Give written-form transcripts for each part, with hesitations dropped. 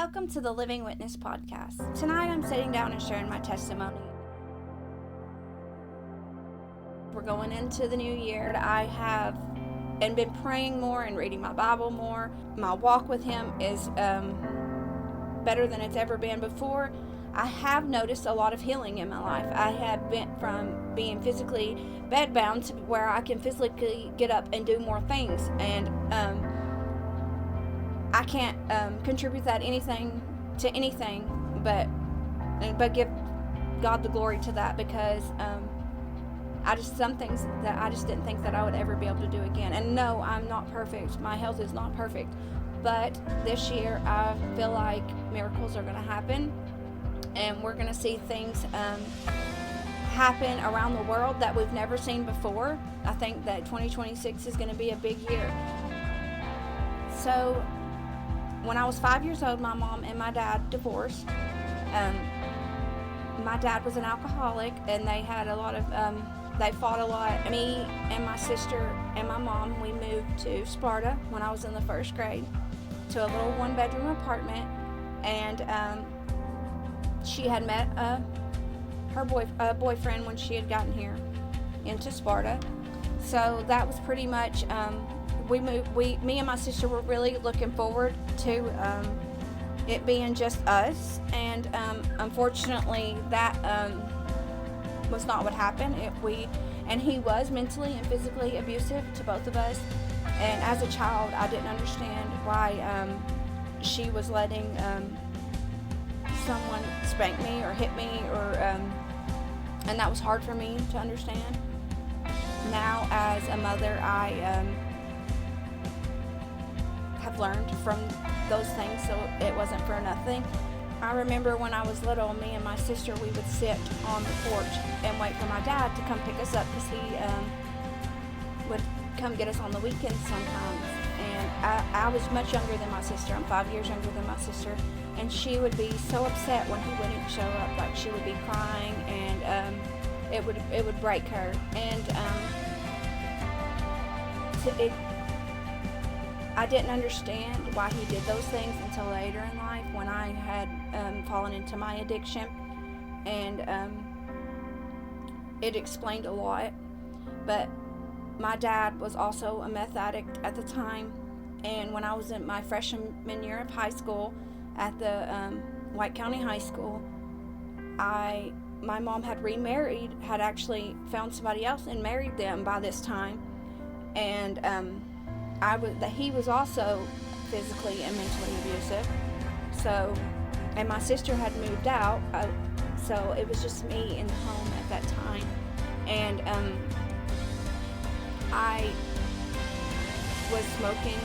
Welcome to the Living Witness Podcast. Tonight I'm sitting down and sharing my testimony. We're going into the new year. I have been praying more and reading my Bible more. My walk with Him is better than it's ever been before. I have noticed a lot of healing in my life. I have been from being physically bedbound to where I can physically get up and do more things. And I can't contribute that to anything, but give God the glory to that, because some things that I just didn't think that I would ever be able to do again. And no, I'm not perfect. My health is not perfect, but this year I feel like miracles are going to happen, and we're going to see things happen around the world that we've never seen before. I think that 2026 is going to be a big year. So when I was 5 years old, my mom and my dad divorced. My dad was an alcoholic, and they had a lot of, they fought a lot. Me and my sister and my mom, we moved to Sparta when I was in the first grade, to a little one-bedroom apartment, and she had met her boyfriend when she had gotten here into Sparta. So that was pretty much, me and my sister were really looking forward to it being just us, and unfortunately that was not what happened. He was mentally and physically abusive to both of us, and as a child I didn't understand why she was letting someone spank me or hit me, or and that was hard for me to understand. Now as a mother, I have learned from those things, so it wasn't for nothing. I remember when I was little, me and my sister, we would sit on the porch and wait for my dad to come pick us up, because he would come get us on the weekends sometimes. And I was much younger than my sister. I'm 5 years younger than my sister, and she would be so upset when he wouldn't show up. Like, she would be crying, and it would break her. And I didn't understand why he did those things until later in life, when I had fallen into my addiction, and it explained a lot. But my dad was also a meth addict at the time, and when I was in my freshman year of high school at the White County High School, my mom had remarried, had actually found somebody else and married them by this time, and he was also physically and mentally abusive. So, and my sister had moved out, so it was just me in the home at that time. And I was smoking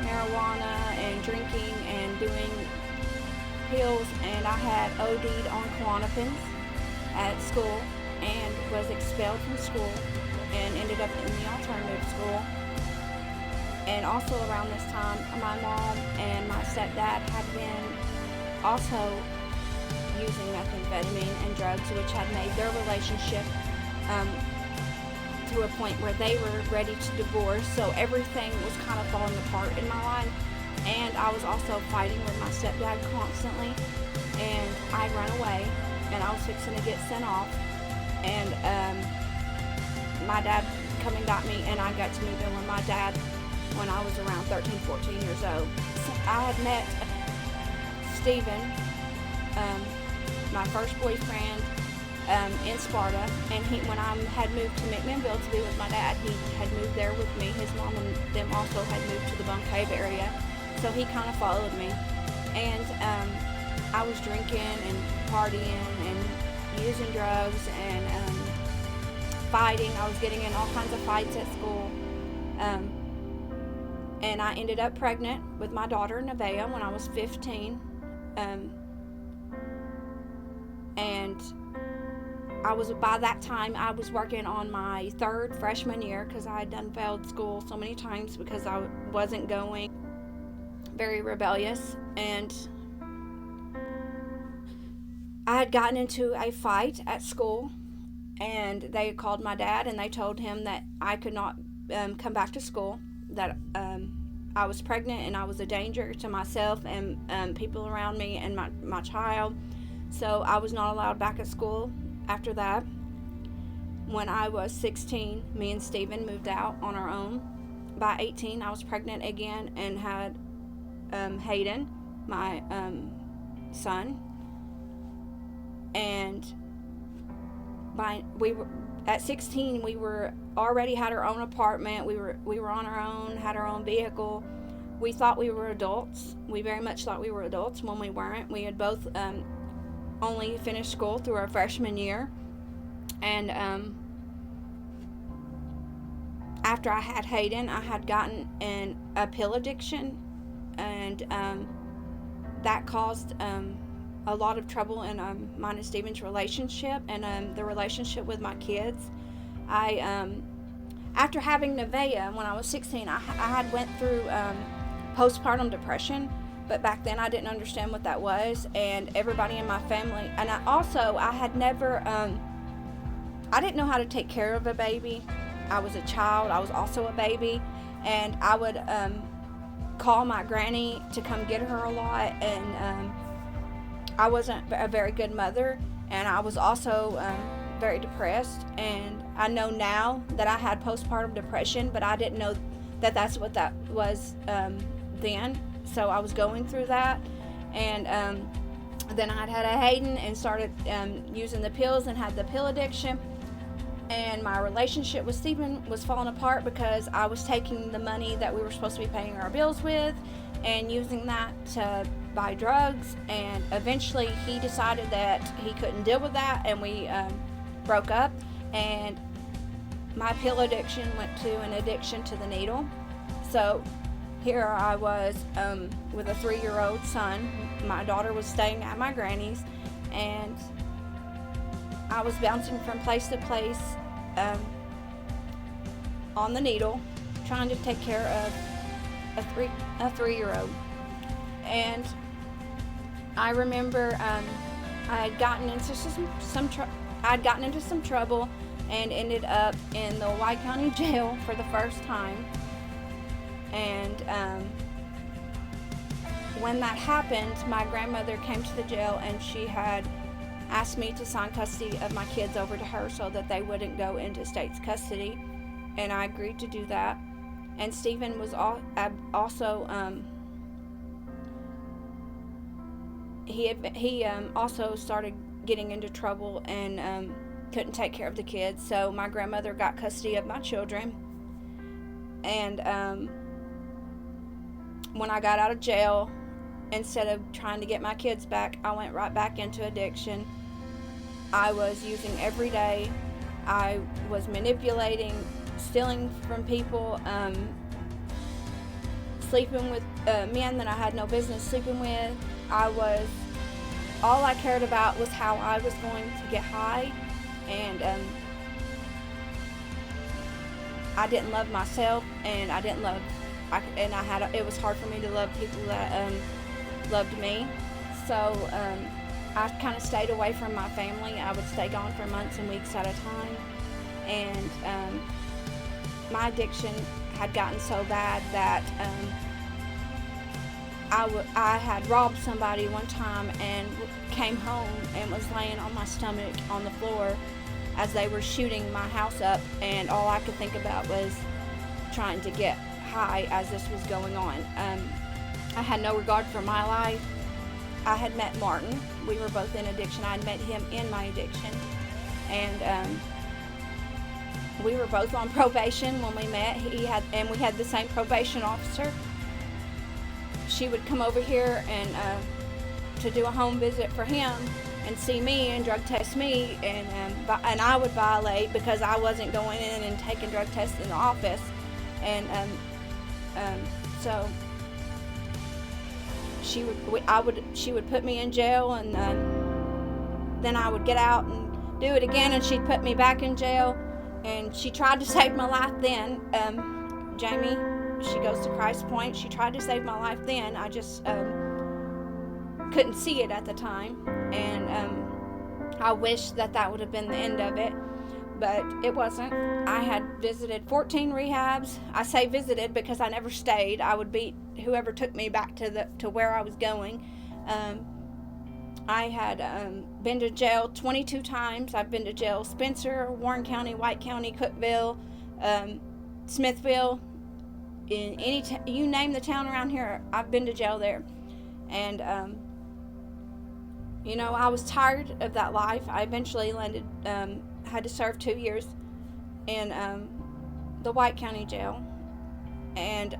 marijuana and drinking and doing pills, and I had OD'd on Klonopin at school and was expelled from school and ended up in the alternative school. And also around this time, my mom and my stepdad had been also using methamphetamine and drugs, which had made their relationship to a point where they were ready to divorce. So everything was kind of falling apart in my life. And I was also fighting with my stepdad constantly. And I ran away, and I was fixing to get sent off. And my dad come and got me, and I got to move in with my dad when I was around 13, 14 years old. I had met Stephen, my first boyfriend, in Sparta, and when I had moved to McMinnville to be with my dad, he had moved there with me. His mom and them also had moved to the Bunk Cave area, so he kind of followed me. And I was drinking and partying and using drugs and fighting. I was getting in all kinds of fights at school. And I ended up pregnant with my daughter, Nevaeh, when I was 15. And by that time, I was working on my third freshman year, because I had done failed school so many times because I wasn't going. Very rebellious. And I had gotten into a fight at school, and they called my dad, and they told him that I could not come back to school, that I was pregnant and I was a danger to myself and people around me and my child. So I was not allowed back at school after that. When I was 16, me and Steven moved out on our own. By 18, I was pregnant again and had Hayden, my son. And at 16, we were already had our own apartment. We were on our own, had our own vehicle. We thought we were adults. We very much thought we were adults when we weren't. We had both only finished school through our freshman year. And after I had Hayden, I had gotten a pill addiction, and that caused a lot of trouble in mine and Steven's relationship and the relationship with my kids. After having Nevaeh when I was 16, I had went through postpartum depression, but back then I didn't understand what that was, and everybody in my family, and I had never, I didn't know how to take care of a baby. I was a child, I was also a baby, and I would call my granny to come get her a lot, and I wasn't a very good mother, and I was also very depressed. And I know now that I had postpartum depression, but I didn't know that that's what that was then. So I was going through that, and then I had a Hayden and started using the pills and had the pill addiction. And my relationship with Stephen was falling apart because I was taking the money that we were supposed to be paying our bills with and using that to buy drugs. And eventually he decided that he couldn't deal with that, and we broke up. And my pill addiction went to an addiction to the needle. So here I was with a 3-year-old son. My daughter was staying at my granny's, and I was bouncing from place to place on the needle, trying to take care of a 3-year-old. And I remember I had gotten into some trouble and ended up in the White County Jail for the first time. And when that happened, my grandmother came to the jail, and she had asked me to sign custody of my kids over to her so that they wouldn't go into state's custody, and I agreed to do that. And Stephen was also he also started getting into trouble and couldn't take care of the kids, so my grandmother got custody of my children. And when I got out of jail, instead of trying to get my kids back, I went right back into addiction. I was using every day. I was manipulating, stealing from people, sleeping with men that I had no business sleeping with. All I cared about was how I was going to get high, and I didn't love myself, and it was hard for me to love people that loved me. So I kind of stayed away from my family. I would stay gone for months and weeks at a time, and my addiction had gotten so bad that I had robbed somebody one time and came home and was laying on my stomach on the floor as they were shooting my house up, and all I could think about was trying to get high as this was going on. I had no regard for my life. I had met Martin. We were both in addiction. I had met him in my addiction, and we were both on probation when we met. We had the same probation officer. She would come over here and to do a home visit for him and see me and drug test me, and I would violate because I wasn't going in and taking drug tests in the office, and so she would put me in jail, and then I would get out and do it again, and she'd put me back in jail. And she tried to save my life then. Jamie, she goes to Christ Point. She tried to save my life then. I just couldn't see it at the time, and I wish that would have been the end of it. but it wasn't. I had visited 14 rehabs. I say visited because I never stayed. I would beat whoever took me back to where I was going. I had been to jail 22 times. I've been to jail Spencer, Warren County, White County, Cookeville, Smithville. In you name the town around here, I've been to jail there. And I was tired of that life. I eventually had to serve 2 years in the White County jail, and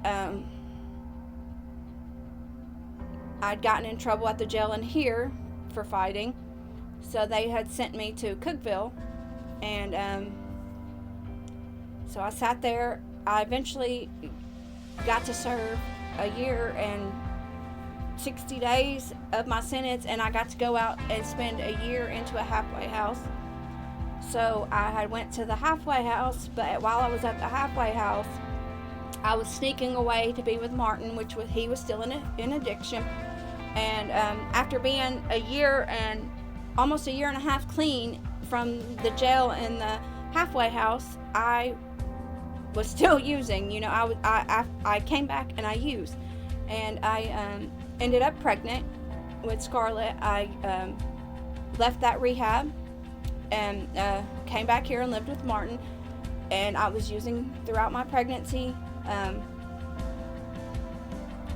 I'd gotten in trouble at the jail in here for fighting, so they had sent me to Cookeville, and so I sat there. I eventually got to serve a year and 60 days of my sentence, and I got to go out and spend a year into a halfway house. So I had went to the halfway house, but while I was at the halfway house, I was sneaking away to be with Martin, he was still in addiction. And after being a year and almost a year and a half clean from the jail and the halfway house, I was still using. I came back and I used, and I ended up pregnant with Scarlett. I left that rehab and came back here and lived with Martin, and I was using throughout my pregnancy.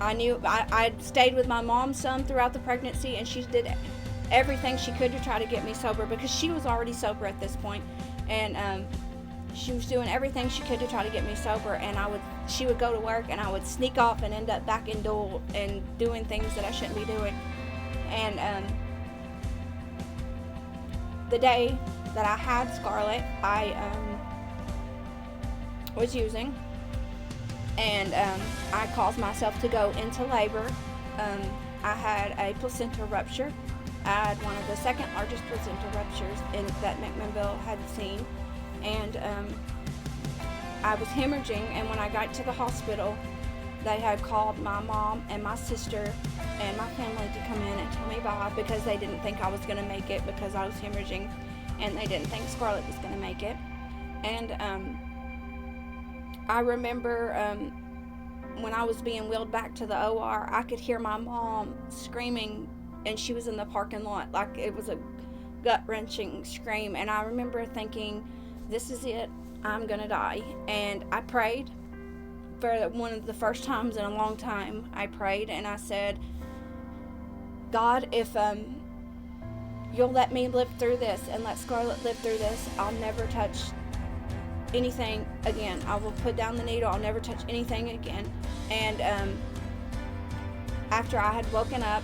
I knew I'd stayed with my mom some throughout the pregnancy, and she did everything she could to try to get me sober, because she was already sober at this point, and she was doing everything she could to try to get me sober. And she would go to work, and I would sneak off and end up back in Dole and doing things that I shouldn't be doing. And the day that I had Scarlett, I was using, and I caused myself to go into labor. I had a placenta rupture. I had one of the second largest placenta ruptures that McMinnville had seen, and I was hemorrhaging. And when I got to the hospital, they had called my mom and my sister and my family to come in and tell me bye, because they didn't think I was going to make it because I was hemorrhaging, and they didn't think Scarlett was going to make it. And I remember when I was being wheeled back to the OR, I could hear my mom screaming, and she was in the parking lot. Like, it was a gut-wrenching scream. And I remember thinking, this is it, I'm gonna die. And I prayed for one of the first times in a long time. I prayed and I said, God, if you'll let me live through this and let Scarlett live through this, I'll never touch anything again. I will put down the needle. I'll never touch anything again. And after I had woken up,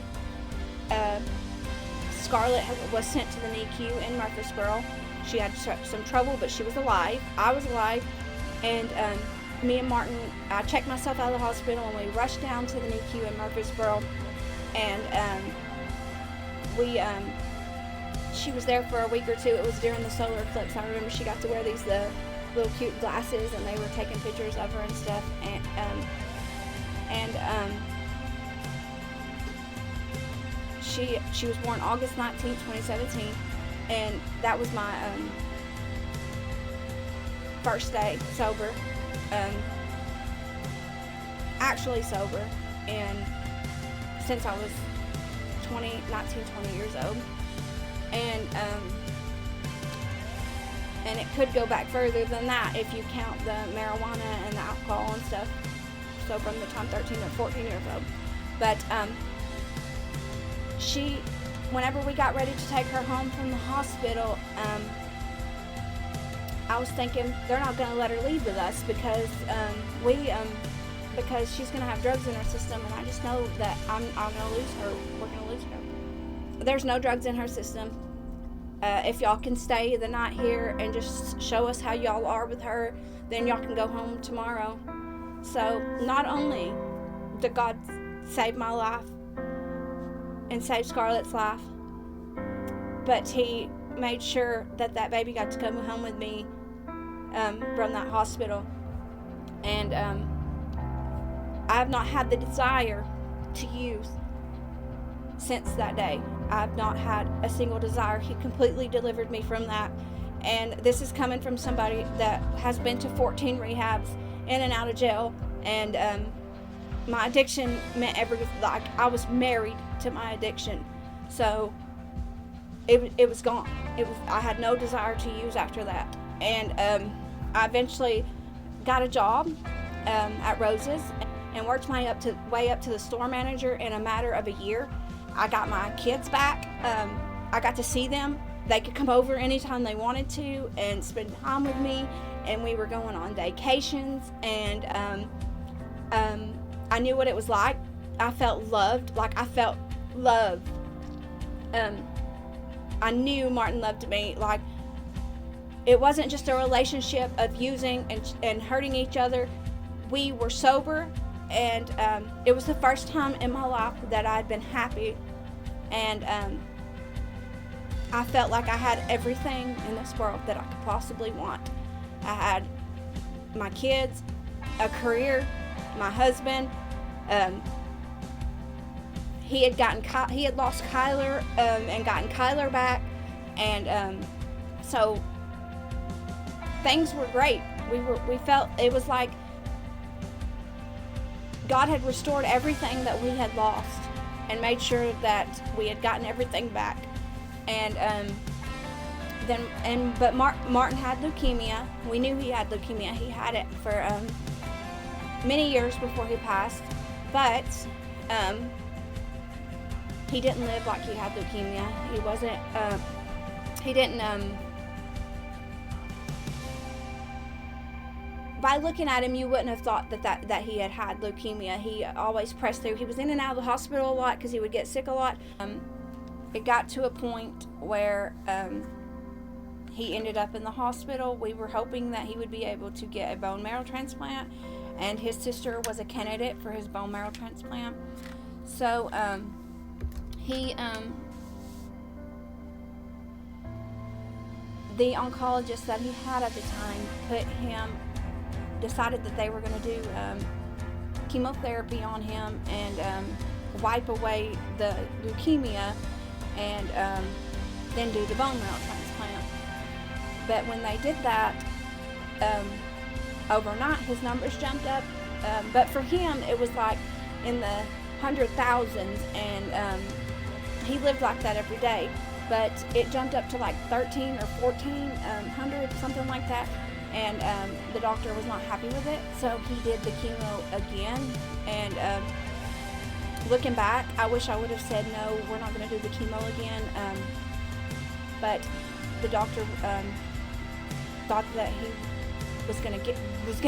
Scarlett was sent to the NICU in Murfreesboro. She had some trouble, but she was alive. I was alive. And me and Martin, I checked myself out of the hospital, and we rushed down to the NICU in Murfreesboro. And she was there for a week or two. It was during the solar eclipse. I remember she got to wear these little cute glasses, and they were taking pictures of her and stuff. And she was born August 19th, 2017, and that was my first day sober, actually sober, and since I was 20 years old. And it could go back further than that if you count the marijuana and the alcohol and stuff. So from the time 13 to 14 years old. But whenever we got ready to take her home from the hospital, I was thinking they're not going to let her leave with us because she's going to have drugs in her system, and I just know that I'm going to lose her. We're going to lose her. There's no drugs in her system. If y'all can stay the night here and just show us how y'all are with her, then y'all can go home tomorrow. So not only did God save my life and save Scarlett's life, but he made sure that baby got to come home with me from that hospital. And I have not had the desire to use since that day. I've not had a single desire. He completely delivered me from that. And this is coming from somebody that has been to 14 rehabs, in and out of jail. And my addiction meant everything. Like, I was married to my addiction. So it was gone. I had no desire to use after that. And I eventually got a job at Rose's and worked my way up to the store manager in a matter of a year. I got my kids back. I got to see them. They could come over anytime they wanted to and spend time with me, and we were going on vacations, and I knew what it was like. I felt loved. Like, I felt loved. I knew Martin loved me. Like, it wasn't just a relationship of using and hurting each other. We were sober, and it was the first time in my life that I'd been happy, and I felt like I had everything in this world that I could possibly want. I had my kids, a career, my husband. He had lost Kyler and gotten Kyler back, and so things were great. We felt it was like God had restored everything that we had lost and made sure that we had gotten everything back. And but Martin had leukemia. We knew he had leukemia. He had it for many years before he passed, but he didn't live like he had leukemia. He wasn't. He didn't. By looking at him, you wouldn't have thought that he had leukemia. He always pressed through. He was in and out of the hospital a lot because he would get sick a lot. It got to a point where he ended up in the hospital. We were hoping that he would be able to get a bone marrow transplant, and his sister was a candidate for his bone marrow transplant. So the oncologist that he had at the time decided that they were going to do chemotherapy on him and wipe away the leukemia, and then do the bone marrow transplant. But when they did that, overnight his numbers jumped up. But for him, it was like in the 100,000s, and he lived like that every day. But it jumped up to like 13 or 1,400, something like that. And the doctor was not happy with it, so he did the chemo again. And looking back, I wish I would have said, no, we're not going to do the chemo again. But the doctor thought that he was going to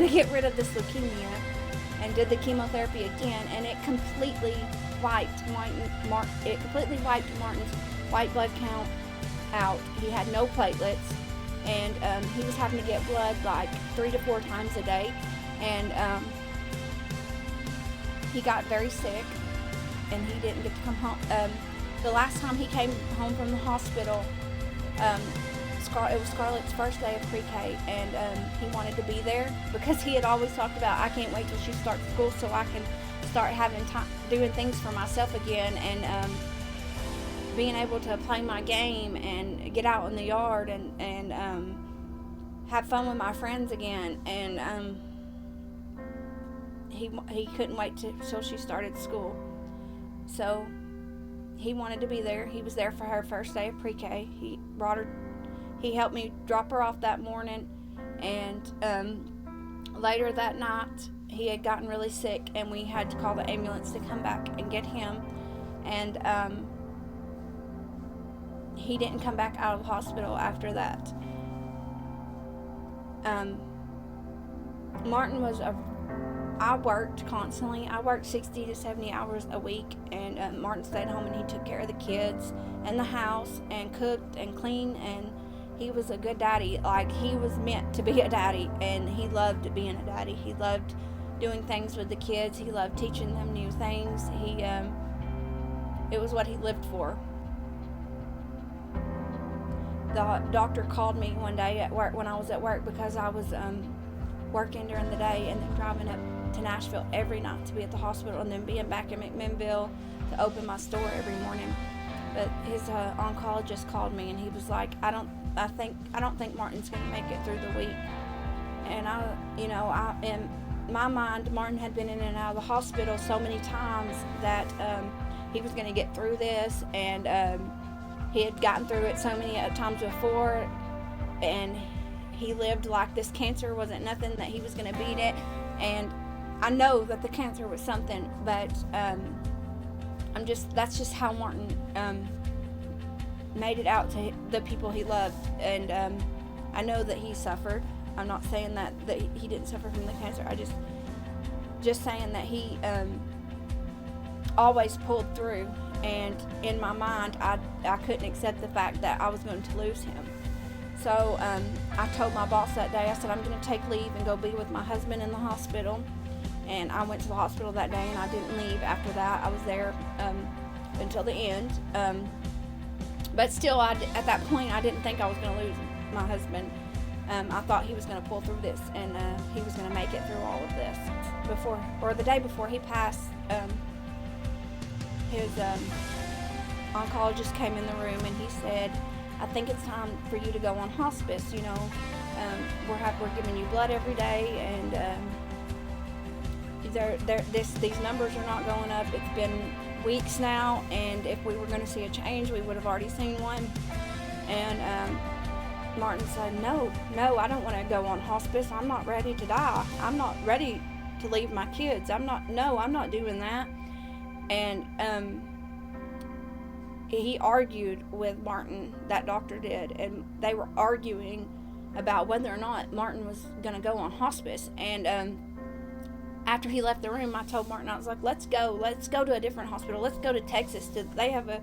get rid of this leukemia, and did the chemotherapy again, and it completely wiped Martin's white blood count out. He had no platelets, and he was having to get blood like 3 to 4 times a day, and he got very sick, and he didn't get to come home. The last time he came home from the hospital, it was Scarlett's first day of pre-K, and he wanted to be there because he had always talked about, I can't wait till she starts school so I can start having time doing things for myself again, and being able to play my game and get out in the yard and have fun with my friends again. And he couldn't wait till she started school. So he wanted to be there. He was there for her first day of pre-K. He helped me drop her off that morning, and later that night he had gotten really sick, and we had to call the ambulance to come back and get him. And he didn't come back out of the hospital after that. Martin I worked constantly. I worked 60 to 70 hours a week, and Martin stayed home and he took care of the kids and the house and cooked and cleaned, and he was a good daddy. Like, he was meant to be a daddy, and he loved being a daddy. He loved doing things with the kids. He loved teaching them new things. It was what he lived for. The doctor called me one day at work when I was at work because I was working during the day and then driving up to Nashville every night to be at the hospital, and then being back in McMinnville to open my store every morning. But his oncologist called me, and he was like, I don't think Martin's going to make it through the week. And in my mind, Martin had been in and out of the hospital so many times that he was going to get through this, and he had gotten through it so many times before, and he lived like this cancer wasn't nothing, that he was going to beat it. And I know that the cancer was something, but that's just how Martin made it out to the people he loved. And I know that he suffered. I'm not saying that he didn't suffer from the cancer. I just saying that he always pulled through. And in my mind, I couldn't accept the fact that I was going to lose him. So I told my boss that day, I said, I'm going to take leave and go be with my husband in the hospital. And I went to the hospital that day, and I didn't leave after that. I was there until the end. But still, at that point, I didn't think I was going to lose my husband. I thought he was going to pull through this, and he was going to make it through all of this. The day before he passed, his oncologist came in the room, and he said, I think it's time for you to go on hospice. We're giving you blood every day, and these numbers are not going up. It's been weeks now, and if we were going to see a change, we would have already seen one. And Martin said, no, I don't want to go on hospice. I'm not ready to die. I'm not ready to leave my kids. I'm not doing that. And he argued with Martin, that doctor did, and they were arguing about whether or not Martin was going to go on hospice. And after he left the room, I told Martin, I was like, let's go to a different hospital. Let's go to Texas. They have a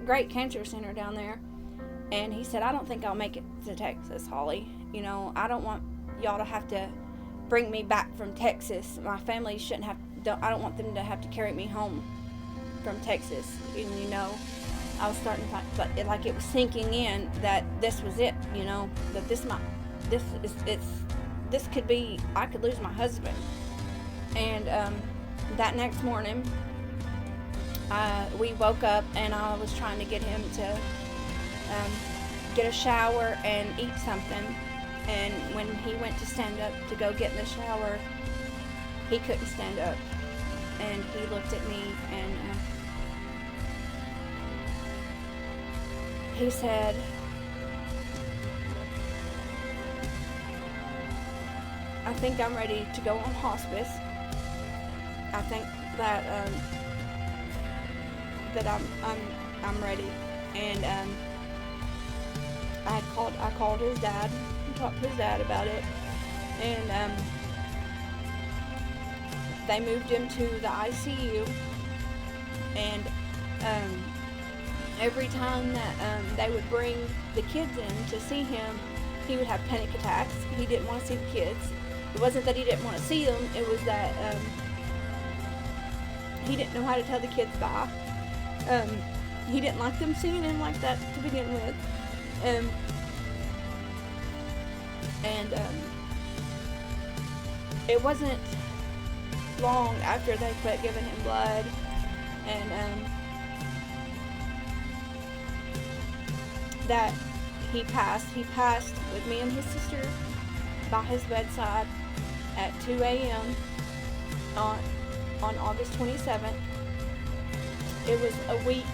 great cancer center down there. And he said, I don't think I'll make it to Texas, Holly. I don't want y'all to have to bring me back from Texas. My family I don't want them to have to carry me home from Texas. And, I was starting to but like it was sinking in that this was it, that this could be, I could lose my husband. And that next morning, we woke up, and I was trying to get him to get a shower and eat something. And when he went to stand up to go get in the shower, he couldn't stand up. And he looked at me, and he said, I think I'm ready to go on hospice. I think that I'm ready. And I called his dad and talked to his dad about it, and they moved him to the ICU. And every time that they would bring the kids in to see him, he would have panic attacks. He didn't want to see the kids. It wasn't that he didn't want to see them, it was that he didn't know how to tell the kids bye. He didn't like them seeing him like that to begin with. It wasn't long after they quit giving him blood, and that he passed. He passed with me and his sister by his bedside at 2 a.m. on August 27th. It was a week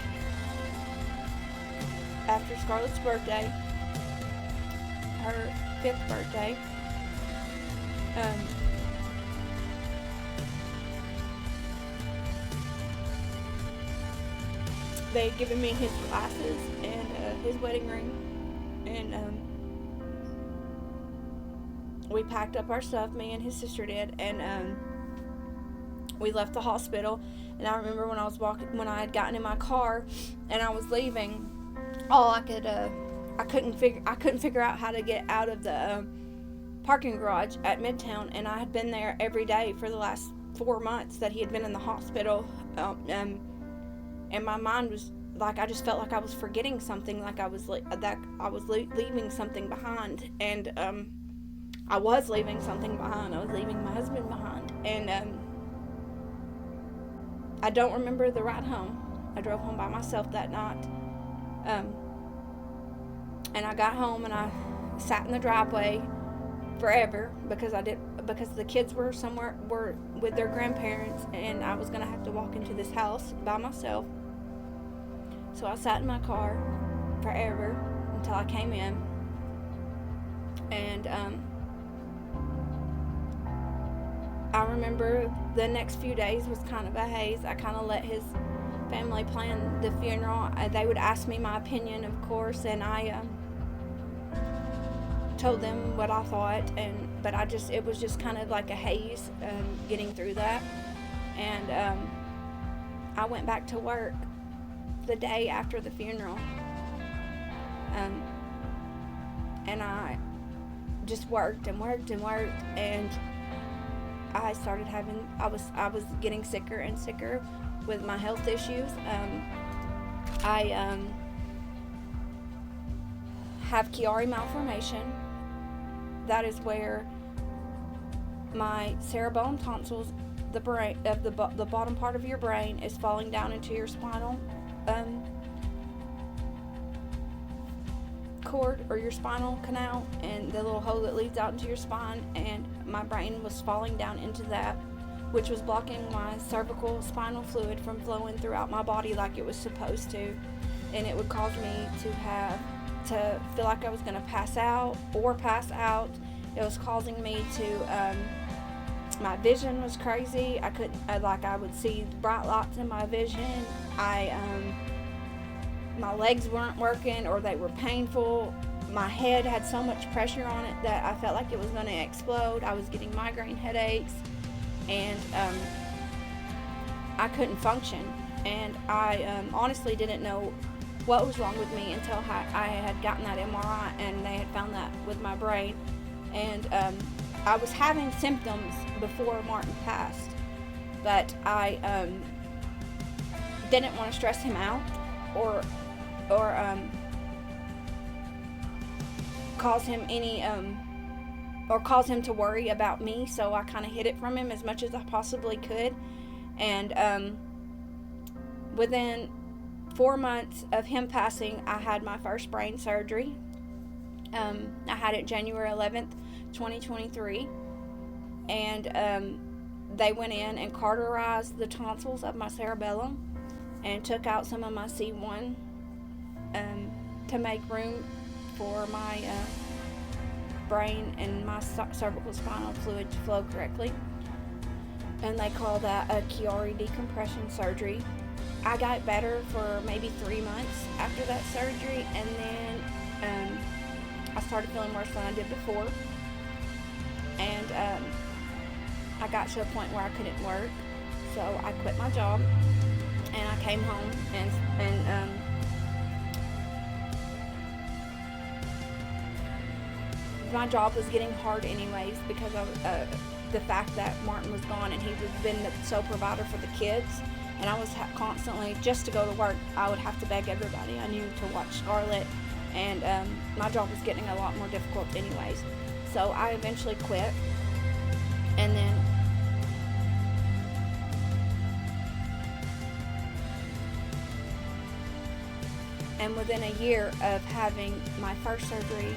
after Scarlett's birthday, her 5th birthday. They had given me his glasses and his wedding ring, and we packed up our stuff, me and his sister did, and we left the hospital. And I remember when I had gotten in my car and I was leaving, I couldn't figure out how to get out of the parking garage at Midtown, and I had been there every day for the last 4 months that he had been in the hospital, and my mind was like, I just felt like I was forgetting something, like I was leaving something behind, and I was leaving something behind. I was leaving my husband behind, and I don't remember the ride home. I drove home by myself that night. And I got home and I sat in the driveway forever because the kids were with their grandparents, and I was gonna have to walk into this house by myself. So I sat in my car forever until I came in, and I remember the next few days was kind of a haze. I kind of let his family plan the funeral. They would ask me my opinion, of course, and I told them what I thought, but it was just kind of like a haze getting through that. And I went back to work the day after the funeral, and I just worked and worked and worked, and I started I was getting sicker and sicker with my health issues. I have Chiari malformation. That is where my cerebellum tonsils, the bottom part of your brain, is falling down into your spinal cord, or your spinal canal, and the little hole that leads out into your spine, and my brain was falling down into that, which was blocking my cervical spinal fluid from flowing throughout my body like it was supposed to, and it would cause me to feel like I was going to pass out. It was causing me to my vision was crazy. I would see bright lights in my vision. My legs weren't working, or they were painful. My head had so much pressure on it that I felt like it was going to explode. I was getting migraine headaches, and I couldn't function. And I honestly didn't know what was wrong with me until I had gotten that MRI, and they had found that with my brain. And I was having symptoms before Martin passed, but I didn't want to stress him out or cause him to worry about me, so I kind of hid it from him as much as I possibly could. And within 4 months of him passing, I had my first brain surgery. I had it January 11th, 2023, and they went in and cauterized the tonsils of my cerebellum and took out some of my C1 to make room for my brain and my cervical spinal fluid to flow correctly. And they call that a Chiari decompression surgery. I got better for maybe 3 months after that surgery, and then I started feeling worse than I did before. And I got to a point where I couldn't work, so I quit my job, and I came home, and my job was getting hard anyways because of the fact that Martin was gone, and he had been the sole provider for the kids. And I was constantly, just to go to work, I would have to beg everybody I knew to watch Scarlett, and my job was getting a lot more difficult anyways. So I eventually quit, and then within a year of having my first surgery,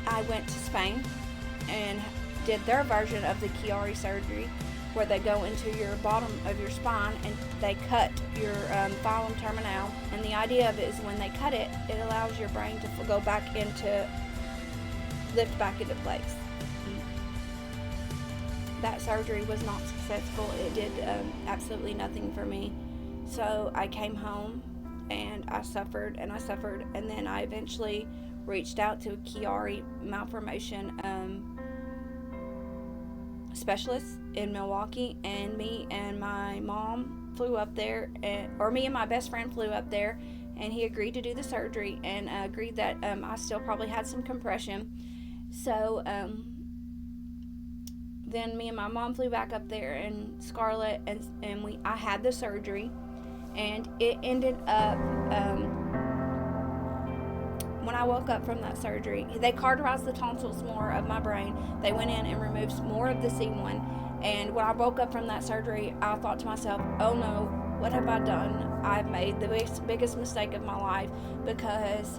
I went to Spain and did their version of the Chiari surgery, where they go into your bottom of your spine and they cut your filum terminal. And the idea of it is when they cut it, it allows your brain to lift back into place. That surgery was not successful. It did absolutely nothing for me. So I came home and I suffered, and then I eventually reached out to a Chiari malformation specialist in Milwaukee, and me and my mom flew up there, me and my best friend flew up there, and he agreed to do the surgery, and agreed that I still probably had some compression. So then me and my mom flew back up there, and Scarlett, and I had the surgery, and it ended up when I woke up from that surgery, they cauterized the tonsils more of my brain. They went in and removed more of the C1. And when I woke up from that surgery, I thought to myself, oh no, what have I done? I've made the biggest mistake of my life, because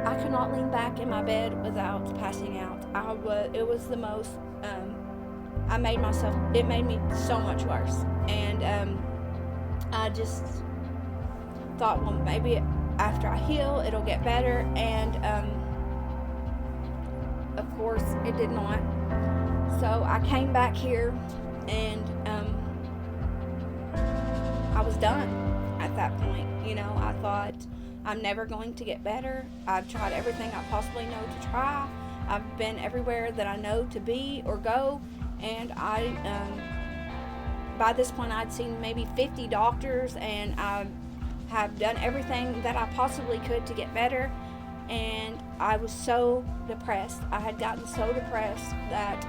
I could not lean back in my bed without passing out. It was the most, it made me so much worse. And I just thought, well, maybe after I heal, it'll get better. And of course, it did not. So I came back here, and I was done at that point. I thought, I'm never going to get better. I've tried everything I possibly know to try. I've been everywhere that I know to be or go, and by this point I'd seen maybe 50 doctors, and I have done everything that I possibly could to get better. And I was so depressed. I had gotten so depressed that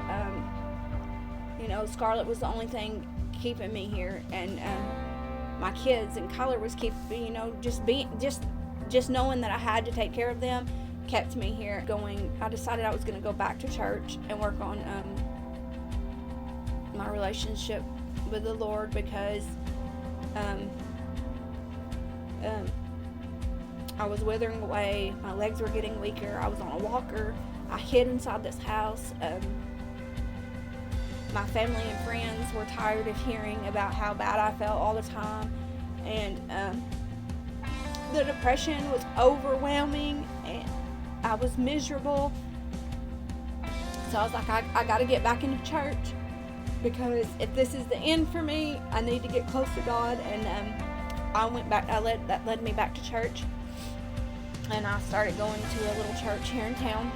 Scarlett was the only thing keeping me here, and my kids and Kyler was keeping, just knowing that I had to take care of them kept me here going. I decided I was going to go back to church and work on my relationship with the Lord, because I was withering away. My legs were getting weaker. I was on a walker. I hid inside this house. My family and friends were tired of hearing about how bad I felt all the time, and the depression was overwhelming, and I was miserable. So I was like, I got to get back into church, because if this is the end for me, I need to get close to God. And I went back. That led me back to church, and I started going to a little church here in town.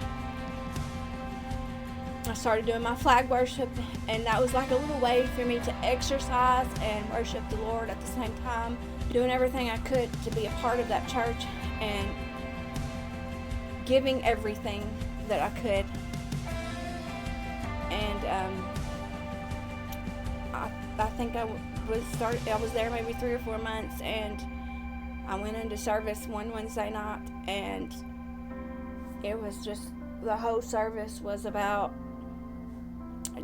I started doing my flag worship, and that was like a little way for me to exercise and worship the Lord at the same time, doing everything I could to be a part of that church and giving everything that I could. And I think I was there maybe 3 or 4 months, and I went into service one Wednesday night, and it was just, the whole service was about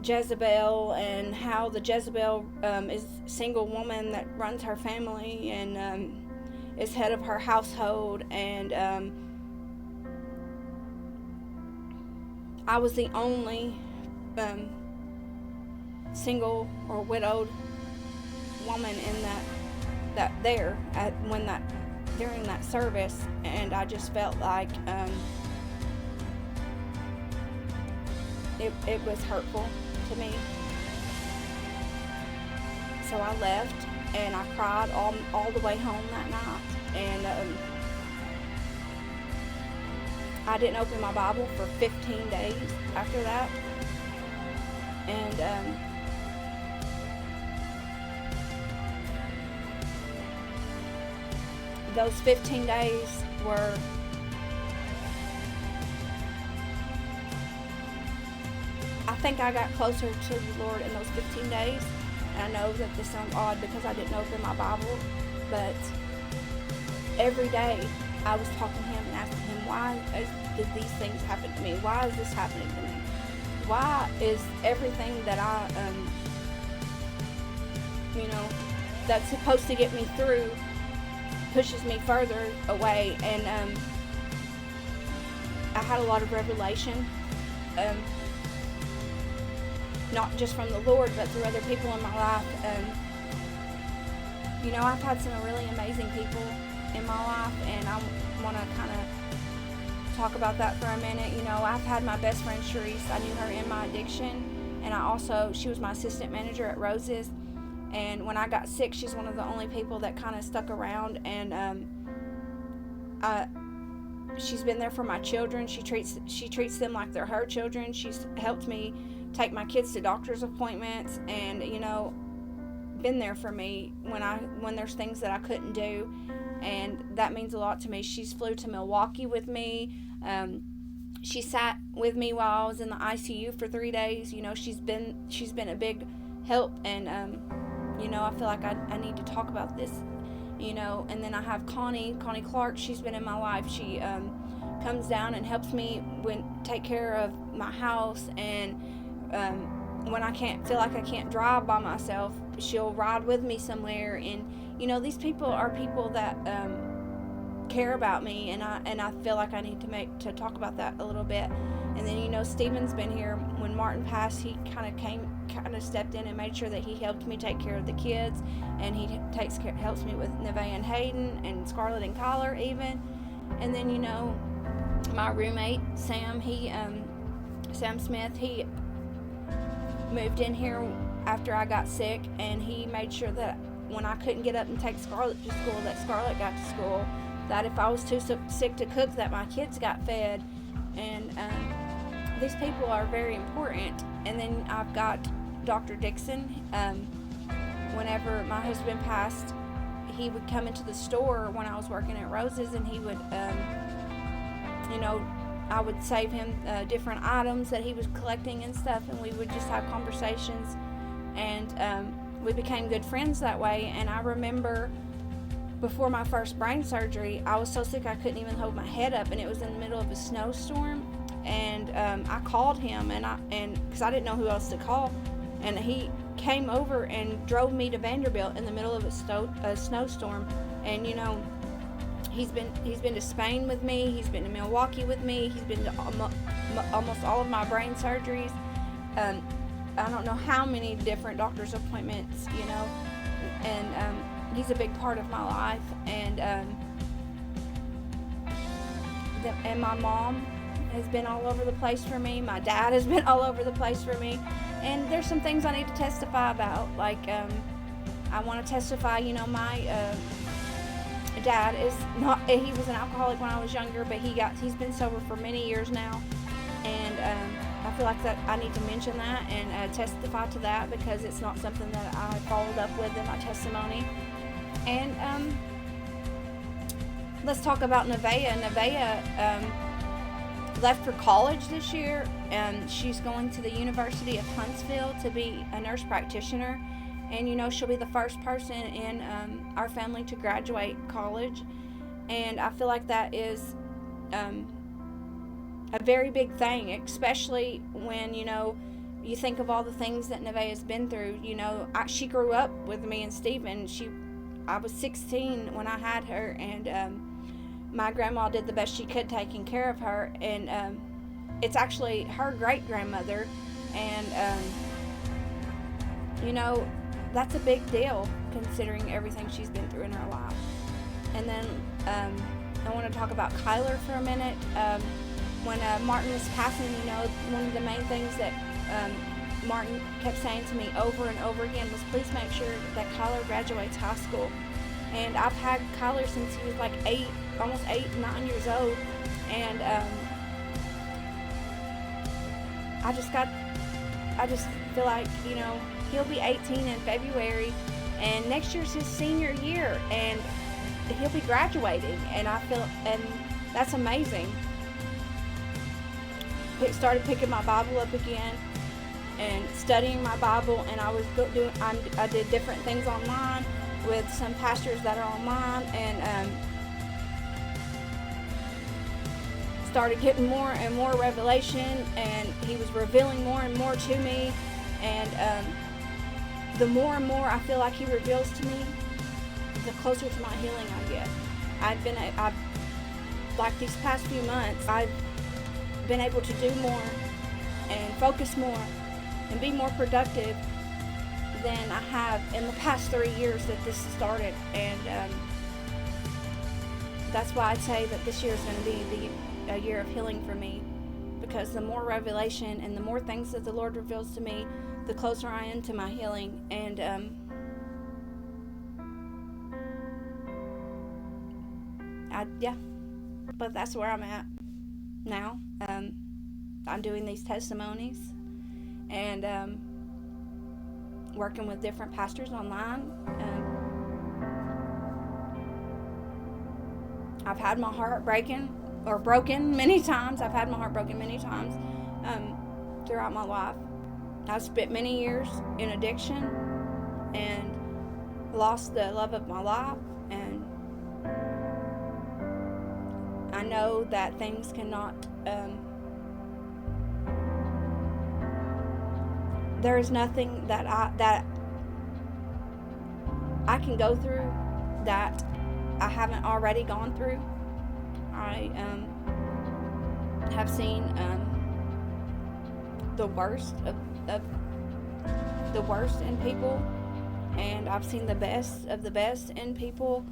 Jezebel, and how the Jezebel is a single woman that runs her family and is head of her household. And I was the only single or widowed woman in during that service, and I just felt like it was hurtful to me. So I left, and I cried all the way home that night. And I didn't open my Bible for 15 days after that. And those 15 days were I think I got closer to the Lord in those 15 days. And I know that this sounds odd because I didn't open my Bible, but every day I was talking to Him and asking Him, why did these things happen to me? Why is this happening to me? Why is everything that that's supposed to get me through pushes me further away? And I had a lot of revelation, not just from the Lord, but through other people in my life. I've had some really amazing people in my life, and I want to kind of talk about that for a minute. I've had my best friend Sharice. I knew her in my addiction, and she was my assistant manager at Rose's. And when I got sick, she's one of the only people that kind of stuck around, and she's been there for my children. She treats them like they're her children. She's helped me take my kids to doctor's appointments, and been there for me when there's things that I couldn't do, and that means a lot to me. She's flew to Milwaukee with me. She sat with me while I was in the ICU for 3 days. She's been a big help, and I feel like I need to talk about this. And then I have Connie Clark. She's been in my life. She comes down and helps me take care of my house, and when I can't feel like I can't drive by myself, she'll ride with me somewhere. And these people are people that care about me, and I feel like I need to talk about that a little bit. And then Stephen's been here. When Martin passed, he kind of stepped in and made sure that he helped me take care of the kids, and he helps me with Nevaeh and Hayden and Scarlett and Kyler even. And then my roommate Sam, Sam Smith, he moved in here after I got sick, and he made sure that when I couldn't get up and take Scarlett to school, that Scarlett got to school, that if I was too sick to cook, that my kids got fed. And these people are very important. And then I've got Dr. Dixon. Whenever my husband passed, he would come into the store when I was working at Rose's, and he would I would save him different items that he was collecting and stuff, and we would just have conversations, and we became good friends that way. And I remember before my first brain surgery, I was so sick I couldn't even hold my head up, and it was in the middle of a snowstorm, and I called him, and because I didn't know who else to call, and he came over and drove me to Vanderbilt in the middle of a snowstorm. And he's been to Spain with me, he's been to Milwaukee with me, he's been to almost all of my brain surgeries. I don't know how many different doctor's appointments, and he's a big part of my life. And and my mom has been all over the place for me. My dad has been all over the place for me. And there's some things I need to testify about. Like, I want to testify, my dad is not, he was an alcoholic when I was younger, but he's been sober for many years now. And I feel like that I need to mention that and testify to that, because it's not something that I followed up with in my testimony. And let's talk about Nevaeh. Nevaeh left for college this year, and she's going to the University of Huntsville to be a nurse practitioner. And she'll be the first person in our family to graduate college. And I feel like that is a very big thing, especially when you think of all the things that Nevaeh has been through. She grew up with me and Stephen. I was 16 when I had her, and my grandma did the best she could taking care of her. And it's actually her great grandmother, and that's a big deal considering everything she's been through in her life. And then I want to talk about Kyler for a minute. When Martin was passing, one of the main things that Martin kept saying to me over and over again was, please make sure that Kyler graduates high school. And I've had Kyler since he was like almost 9 years old. And I just feel like, he'll be 18 in February, and next year's his senior year, and he'll be graduating. And and that's amazing. Started picking my Bible up again and studying my Bible, and I did different things online with some pastors that are online, and started getting more and more revelation, and he was revealing more and more to me. And the more and more I feel like he reveals to me, the closer to my healing I get. I've like these past few months, I've been able to do more and focus more and be more productive than I have in the past 3 years that this started. And that's why I'd say that this year is going to be a year of healing for me, because the more revelation and the more things that the Lord reveals to me, the closer I am to my healing. And but that's where I'm at now. I'm doing these testimonies and working with different pastors online. I've had my heart broken many times. I've had my heart broken many times throughout my life. I've spent many years in addiction and lost the love of my life, and I know that things cannot there is nothing that I can go through that I haven't already gone through. I have seen the worst of the worst in people, and I've seen the best of the best in people.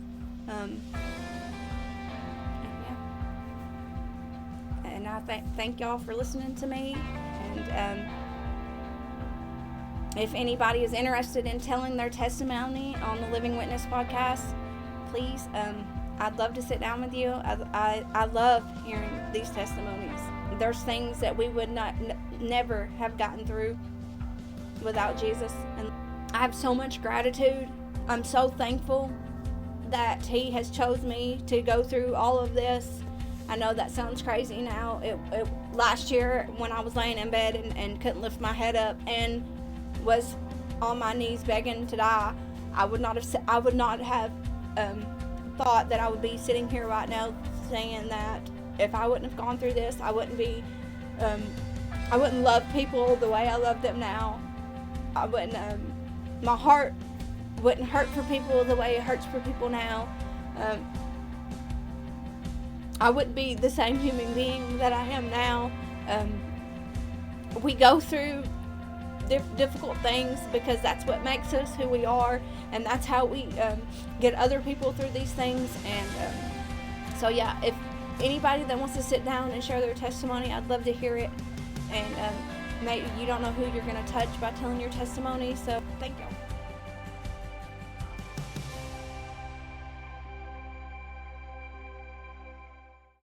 And yeah, and I thank y'all for listening to me. And if anybody is interested in telling their testimony on the Living Witness podcast, please, I'd love to sit down with you. I love hearing these testimonies. There's things that we would never have gotten through without Jesus. And I have so much gratitude. I'm so thankful that He has chose me to go through all of this. I know that sounds crazy now. Last year when I was laying in bed and couldn't lift my head up and was on my knees begging to die, I would not have thought that I would be sitting here right now saying that if I wouldn't have gone through this, I wouldn't love people the way I love them now. I wouldn't, my heart wouldn't hurt for people the way it hurts for people now. I wouldn't be the same human being that I am now. We go through difficult things because that's what makes us who we are, and that's how we get other people through these things. And so yeah, if anybody that wants to sit down and share their testimony, I'd love to hear it. And maybe you don't know who you're going to touch by telling your testimony, so thank you.